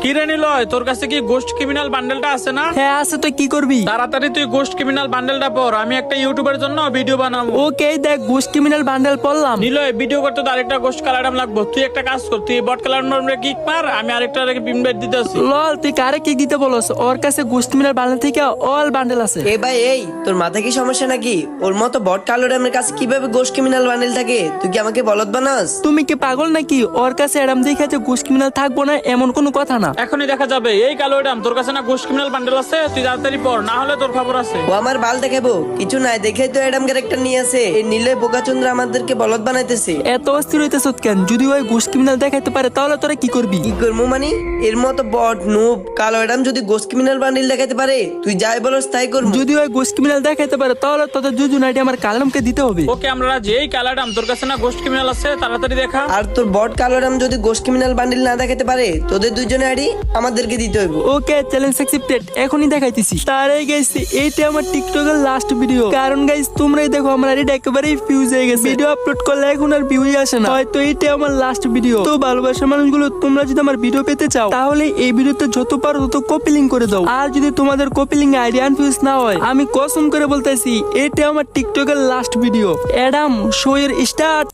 কিরে নিলয়, তোর কাছে কি গোস্ট ক্রিমিনাল বান্ডেলটা আছে না? হ্যাঁ আছে, তুই কি করবি? তাড়াতাড়ি তুই গোস্ট ক্রিমিনাল বান্ডেলটা পড়, আমি একটা ইউটিউবের জন্য ভিডিও বানাবো। ওকে, দেখ গোস্ট ক্রিমিনাল বান্ডেল পড়লাম। নিলয়, ভিডিও করতে তো আরেকটা গোস্ট কালার লাগবে। তুই একটা কাজ কর, তুই বট কালার কিক মার, আমি আরেকটা ইনভাইট দিতেছি। লল, তুই কারে কি দিতে বলছ? ওর কাছে গোস্ট ক্রিমিনাল বান্ডেল থেকে অল বান্ডেল আছে। এ ভাই, এই তোর মাথা কি সমস্যা নাকি? ওর মতো বট কালো ড্যামের কাছে কিভাবে গোস্ট ক্রিমিনাল বান্ডেল থাকে? তুই কি আমাকে বলদ বানাস? তুমি কি পাগল নাকি? ওর কাছে এরম দেখে যে গোস্ট ক্রিমিনাল থাকবো না এমন কোনো কথা না। এখনই দেখা যাবে। এই কালো এডাম, তোর কাছে না গোস্ট ক্রিমিনাল বান্ডেল আছে? তুই তাড়াতাড়ি পড়, না হলে তোর খবর আছে। ও আমার বাল দেখাবো কিছু নাই, দেখেই তো এডাম ক্যারেক্টার নিয়ে আছে। এই নীলে বোকাচন্দ্র আমাদেরকে বলদ বানাইতেছে। এত অস্থির হইতেছ কেন? যদি ওই গোস্ট ক্রিমিনাল দেখাইতে পারে তাহলে তোরা কি করবি? কি করবো মানে? এর মতো বট নুব কালো এডাম যদি গোস্ট ক্রিমিনাল বান্ডেল দেখাতে পারে, তুই যাই বলস তাই করবো। যদি ওই গোস্ট ক্রিমিনাল দেখাইতে পারে তাহলে তোদের জুজুন আইডি আমার কালামকে দিতে হবে। ওকে, আমরা যেই কালাডাম, তোর কাছে না গোস্ট ক্রিমিনাল আছে? তাড়াতাড়ি দেখা। আর তোর বট কালো এডাম যদি গোস্ট ক্রিমিনাল বান্ডেল না দেখাতে পারে, তোদের দুইজনে আইডি আমাদেরকে দিতে হইব। ওকে, চ্যালেঞ্জ অ্যাকসেপ্টেড, এখনই দেখাইতেছি। তারে গাইস, এইটা আমার টিকটকের লাস্ট ভিডিও। কারণ গাইস তোমরাই দেখো আমার আইডি একেবারেই ফিউজ হয়ে গেছে। ভিডিও আপলোড করলে এখন আর ভিউই আসে না। হয়তো এইটা আমার লাস্ট ভিডিও। তো ভালোবাসার মানুষগুলো, তোমরা যদি আমার ভিডিও পেতে চাও তাহলে এই ভিডিওতে যত পারো তত কপি লিংক করে দাও। আর যদি তোমাদের কপি লিংক আইডি আনফিউজ না হয়, আমি কসম করে বলতেছি এটা আমার টিকটকের লাস্ট ভিডিও। অ্যাডাম শো এর স্টার্ট।